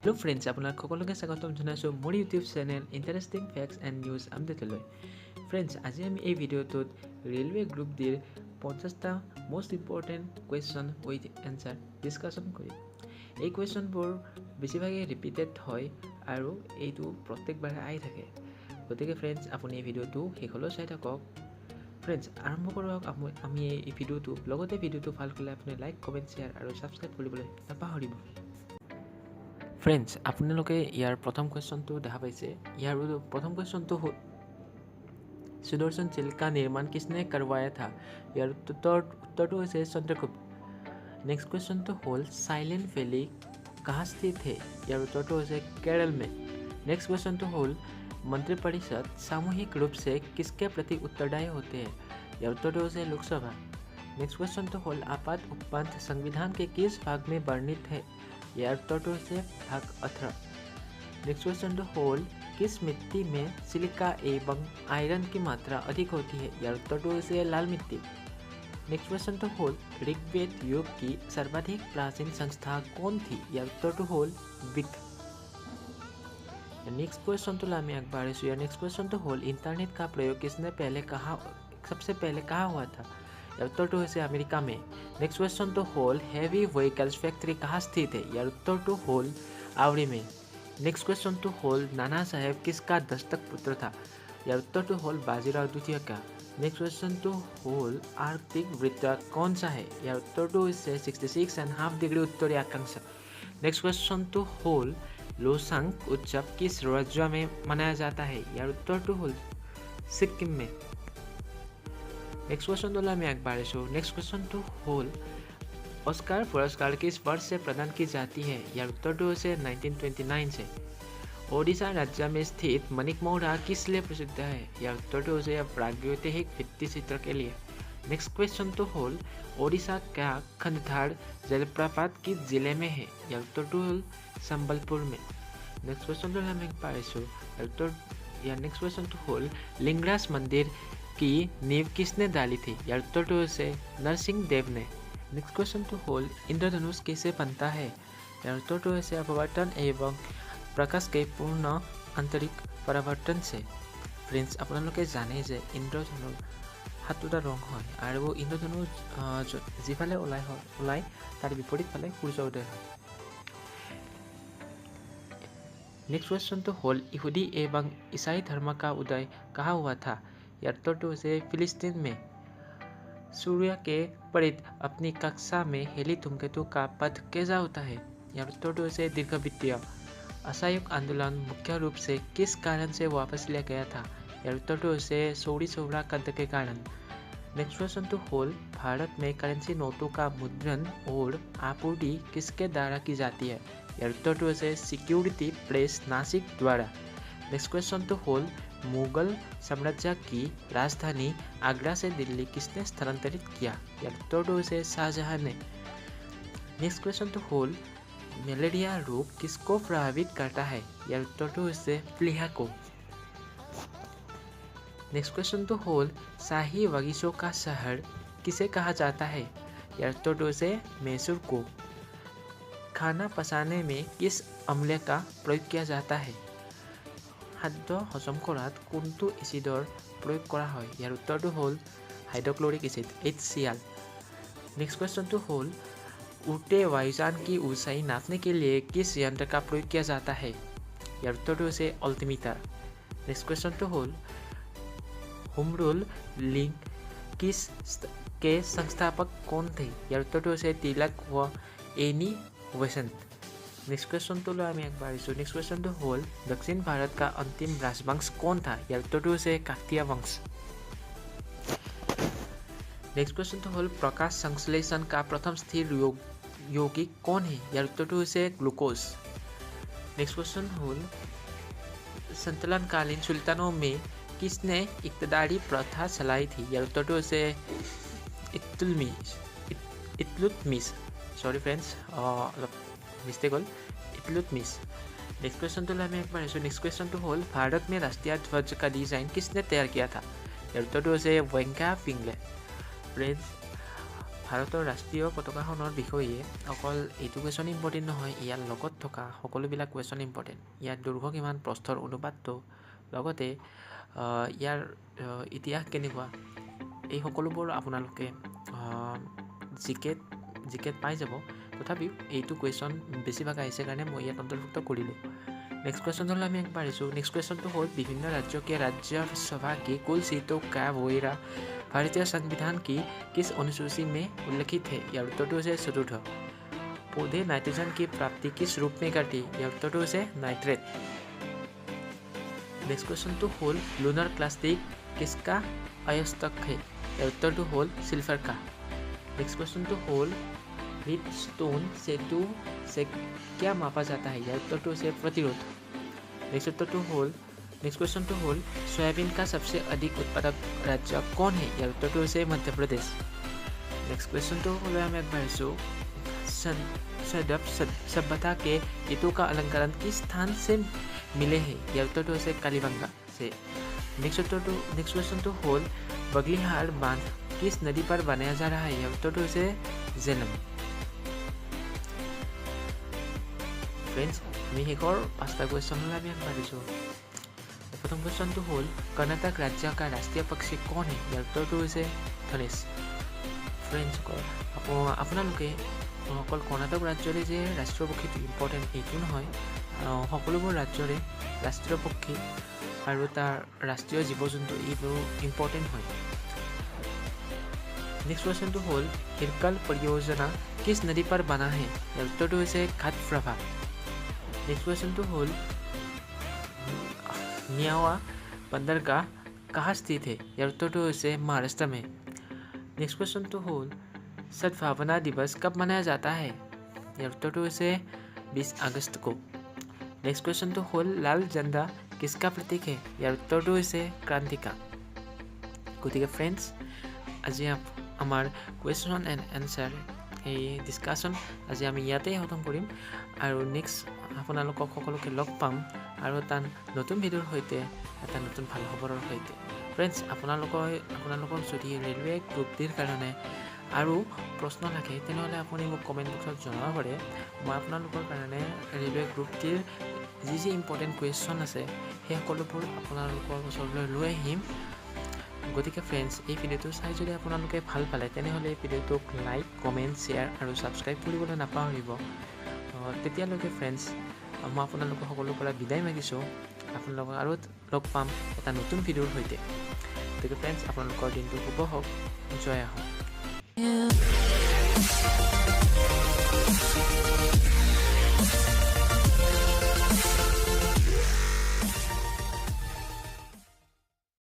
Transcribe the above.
Hello friends, আপোনাক সকলোকে স্বাগতম জনাইছোঁ মোৰ YouTube channel interesting facts and news আপডেটলৈ। ফ্ৰেণ্ডছ, আজি আমি এই ভিডিঅ'টোত ৰেলৱে গ্ৰুপ ডিৰ 50টা most important question with answer discussion কৰিম। এই কুৱেশ্যনবোৰ বেছিভাগেই ৰিপিটেড হয় আৰু এইটো প্ৰত্যেকবাৰে আহি থাকে। গতিকে ফ্ৰেণ্ডছ, আপুনি এই ভিডিঅ'টো শেষলৈ চাই থাকক। ফ্ৰেণ্ডছ, আৰম্ভ কৰক আমি এই ভিডিঅ'টো। লগতে ভিডিঅ'টো ভাল কৰিলে আপুনি লাইক, কমেণ্ট, শ্বেয়াৰ আৰু ছাবস্ক্ৰাইব কৰিবলৈ নাপাহৰিব। ফ্ৰেণ্ডছ, আপোনালোকে ইয়াৰ প্ৰথম কুৱেশ্যনটো দেখা পাইছে। ইয়াৰ প্ৰথম কুৱেশ্যনটো হ'ল सुदर्शन चिल का निर्माण किसने करवाया था? ইয়াৰ उत्तरটো হৈছে চন্দ্ৰগুপ্ত। नेक्स्ट क्वेश्चन तो होल साइलेंट वैली कहाँ स्थित है? ইয়াৰ उत्तरটো হৈছে केरल में। नेक्स्ट क्वेश्चन तो होल मंत्रिपरिषद सामूहिक रूप से किसके प्रति उत्तरदायी होते हैं? ইয়াৰ उत्तरটো হৈছে लोकसभा। नेक्स्ट क्वेश्चन तो होल आपात उपपंथ संविधान के किस भाग में वर्णित है? यार उत्तरটো হৈছে भाग 18। नेक्स्ट क्वेश्चन तो होल किस मिट्टी में सिलिका एवं आयरन की मात्रा अधिक होती है? यार उत्तरটো হৈছে लाल मिट्टी। नेक्स्ट क्वेश्चन तो होल ऋग्वेद युग की सर्वाधिक प्राचीन संस्था कौन थी? यार उत्तरটো হ'ল विक। नेक्स्ट क्वेश्चन तो আমি আগবাঢ়িছোঁ। यार नेक्स्ट क्वेश्चन तो होल इंटरनेट का प्रयोग सबसे पहले कहाँ हुआ था? यार उत्तरটো হৈছে अमेरिका में। नेक्स्ट क्वेश्चन तो होल हैवी व्हीकल्स फैक्ट्री कहाँ स्थित है? यार उत्तरটো হ'ল आवड़ी में। नेक्स्ट क्वेश्चन तो होल नाना साहेब किसका दस्तक पुत्र था? यार उत्तरটো হ'ল बाजीराव द्वितीय का। नेक्स्ट क्वेश्चन तो होल आर्कटिक वृत्त कौन सा है? यार उत्तरটো হৈছে 66.5 डिग्री उत्तरी अक्षांश। नेक्स्ट क्वेश्चन तो होल लोसांग उत्सव किस राज्य में मनाया जाता है? यार उत्तरটো হ'ল सिक्किम में। नेक्स्ट क्वेश्चन तो আমি আগবাঢ়িছোঁ। नेक्स्ट क्वेश्चन तो होल ऑस्कार पुरस्कार किस वर्ष से प्रदान की जाती है? यार उत्तरটো হৈছে 1929 से। ओडिशा राज्य में स्थित मणिकमौरा किस लिए प्रसिद्ध है? यार उत्तरটো হৈছে प्रागैतिहासिक भित्तिचित्र के लिए। नेक्स्ट क्वेश्चन तो होल ओडिशा का खंडधार जलप्रपात किस जिले में है? यार उत्तरটো হ'ল संबलपुर में। नेक्स्ट क्वेश्चन तो আমি পাইছোঁ। यार नेक्स्ट क्वेश्चन तो होल लिंगराज मंदिर की नींव किसने डाली थी? यार उत्तरটো হৈছে नरसिंह देव ने। नेक्स्ट क्वेश्चन तो होल इंद्रधनुष कैसे बनता है? यार उत्तरটো হৈছে अपवर्तन एवं प्रकाश के पूर्ण आंतरिक परिवर्तन से। फ्रेंड्स, আপোনালোকে জানে যে ইন্দ্ৰধনুৰ 7টা ৰং হয় আৰু ইন্দ্ৰধনু যিফালে ওলাই তাৰ বিপৰীত ফালে সূৰ্য উদয় হয়। नेक्स्ट क्वेश्चन तो होल यहूदी एवं ईसाई धर्म का उदय कहाँ हुआ था? यार उत्तरটো হৈছে फिलिस्तीन में। सूर्य के परित अपनी कक्षा में हेली धूमकेतु का पथ कैसा होता है? यार उत्तरটো হৈছে दीर्घवृत्तीय। असहयोग आंदोलन मुख्य रूप से किस कारण से वापस लिया गया था? यार उत्तरটো হৈছে चौरी चौरा कांड के कारण। नेक्स्ट क्वेश्चन तो होल भारत में करेंसी नोटों का मुद्रण और आपूर्ति किसके द्वारा की जाती है? यार उत्तरটো হৈছে सिक्योरिटी प्रेस नासिक द्वारा। नेक्स्ट क्वेश्चन तो होल मुगल साम्राज्य की राजधानी आगरा से दिल्ली किसने स्थानांतरित किया? यार उत्तरটো হৈছে शाहजहां ने। नेक्स्ट क्वेश्चन तो होल मलेरिया रोग किसको प्रभावित करता है? यार उत्तरটো হৈছে प्लीहा को। नेक्स्ट क्वेश्चन तो होल शाही बगीचों का शहर किसे कहा जाता है? यार उत्तरটো হৈছে मैसूर को। खाना पकाने में किस अम्ल का प्रयोग किया जाता है? খাদ্য হজম কৰাত কোনটো এচিডৰ প্ৰয়োগ কৰা হয়? ইয়াৰ উত্তৰটো হ'ল hydrochloric acid HCl। Next question तो होल उड़ते वायुयान की ऊंचाई नापने के लिए किस यंत्र का प्रयोग किया जाता है? यार उत्तरটো হৈছে अल्टीमीटर। नेक्स्ट क्वेश्चन तो होल होमरूल लिंक के संस्थापक कौन थे? यार उत्तरটো হৈছে तिलक व एनी बेसेंट। नेक्स्ट क्वेश्चन तो আমি আগবাঢ়িছোঁ। नेक्स्ट क्वेश्चन तो होल दक्षिण भारत का अंतिम राजवंश कौन था? यार उत्तरটো হৈছে काकतीय वंश। नेक्स्ट क्वेश्चन तो होल प्रकाश संश्लेषण का प्रथम स्थिर यौगिक कौन है? यार उत्तरটো হৈছে ग्लूकोज। नेक्स्ट क्वेश्चन होल संतुलनकालीन सुल्तानों में किसने इक्तदारी प्रथा चलाई थी? यार उत्तरটো হৈছে इल्तुतमिश। सॉरी फ्रेंड्स, অলপ मिस्टेक होल इल्तुतमिश। नेक्स्ट क्वेश्चन तो আমি আগবাঢ়িছোঁ। नेक्स्ट क्वेश्चन तो होल भारत में राष्ट्रीय ध्वज का डिजाइन किसने तैयार किया था? यार उत्तरটো হৈছে वेंका पिंगले। फ्रेंड्स, ভাৰতৰ ৰাষ্ট্ৰীয় পতাকাখনৰ বিষয়ে অকল এইটো কুৱেশ্যন ইম্পৰ্টেণ্ট নহয়, ইয়াৰ লগত থকা সকলোবিলাক কুৱেশ্যন ইম্পৰ্টেণ্ট। ইয়াৰ দৈৰ্ঘ্য কিমান, প্ৰস্থৰ অনুপাতটো, লগতে ইয়াৰ ইতিহাস কেনেকুৱা, এই সকলোবোৰ আপোনালোকে জিকেত পাই যাব। তথাপিও এইটো কুৱেশ্যন বেছিভাগ আহিছে কাৰণে মই ইয়াত অন্তৰ্ভুক্ত কৰিলোঁ। नेक्स्ट क्वेश्चन হ'ল আমি একবাৰ আহিছোঁ। নেক্সট কুৱেশ্যনটো হ'ল বিভিন্ন राज्यों के राज्यसभा की कुल सीटों का ब्यौरा भारतीय संविधान की किस अनुसूची में उल्लिखित है? ইয়াৰ উত্তৰটো হৈছে চতুৰ্থ। पौधे नाइट्रोजन की प्राप्ति किस रूप में करती? ইয়াৰ উত্তৰটো হৈছে नाइट्रेट। नेक्स्ट क्वेश्चनটো হ'ল लूनर क्लास्टिक किसका अयस्क है? ইয়াৰ উত্তৰটো হ'ল सिल्वर का। नेक्स्ट क्वेश्चनটো হ'ল रीडस्टोन सेतु से क्या मापा जाता है? यार उत्तर टू से प्रतिरोध। नेक्स्ट क्वेश्चन तो होल सोयाबीन का सबसे अधिक उत्पादक राज्य कौन है? यार उत्तर टू से मध्य प्रदेश। नेक्स्ट क्वेश्चन तो होल हम एक बार सभ्यता के ईटों का अलंकरण किस स्थान से मिले हैं? यार उत्तर टू से कालीबंगा से। नेक्स्ट क्वेश्चन तो होल बगलीहार बांध किस नदी पर बनाया जा रहा है? यार उत्तर टू से झेलम। फ्रेंड्स আমি শেষৰ 5টা কুৱেশ্যনলৈ আমি আগবাঢ়িছোঁ। প্ৰথম কুৱেশ্যনটো হ'ল कर्नाटक राज्य का राष्ट्रीय पक्षी कौन है? ইয়াৰ উত্তৰটো হৈছে ধনেশ। ফ্ৰেণ্ডছ আপোনালোকে অকল কৰ্ণাটক ৰাজ্যৰে যে ৰাষ্ট্ৰীয় পক্ষীটো ইম্পৰ্টেণ্ট এইটো নহয়, সকলোবোৰ ৰাজ্যৰে ৰাষ্ট্ৰীয় পক্ষী আৰু তাৰ ৰাষ্ট্ৰীয় জীৱ জন্তু এইবোৰ ইম্পৰ্টেণ্ট হয়। नेक्स्ट क्वेश्चन तो होल हिरकल परियोजना किस नदी पर बना है? यार उत्तर হৈছে घाटप्रभा। नेक्स्ट क्वेश्चन तो होल न्यावा बंदरगाह कहाँ स्थित है? यार उत्तर হৈছে महाराष्ट्र में। नेक्स्ट क्वेश्चन तो होल सद्भावना दिवस कब मनाया जाता है? यार उत्तर হৈছে 20 अगस्त को। नेक्स्ट क्वेश्चन तो होल लाल झंडा किसका प्रतीक है? यार उत्तर হৈছে क्रांति का। गतिके फ्रेंड्स আজি আমাৰ কুৱেশ্যন এণ্ড এনচাৰ এই ডিছকাশ্যন আজি আমি ইয়াতেই খতম কৰিম আৰু নেক্সট আপোনালোকক সকলোকে লগ পাম আৰু এটা নতুন ভিডিঅ'ৰ সৈতে এটা নতুন ভাল খবৰৰ সৈতে। ফ্ৰেণ্ডছ আপোনালোকৰ যদি ৰেলৱে গ্ৰুপ ডিৰ কাৰণে আৰু প্ৰশ্ন থাকে তেনেহ'লে আপুনি মোক কমেণ্ট বক্সত জনাব পাৰে। মই আপোনালোকৰ কাৰণে ৰেলৱে গ্ৰুপ ডিৰ যি ইম্পৰ্টেণ্ট কুৱেশ্যন আছে সেই সকলোবোৰ আপোনালোকৰ ওচৰলৈ লৈ আহিম। গতিকে ফ্ৰেণ্ডছ এই ভিডিঅ'টো চাই যদি আপোনালোকে ভাল পালে তেনেহ'লে এই ভিডিঅ'টোক লাইক কমেণ্ট শ্বেয়াৰ আৰু ছাবস্ক্ৰাইব কৰিবলৈ নাপাহৰিব। তেতিয়ালৈকে ফ্ৰেণ্ডছ মই আপোনালোকক সকলোৰে পৰা বিদায় মাগিছোঁ। আপোনালোকক আৰু লগ পাম এটা নতুন ভিডিঅ'ৰ সৈতে। গতিকে ফ্ৰেণ্ডছ আপোনালোকৰ দিনটো শুভ হওক, জয় আহক।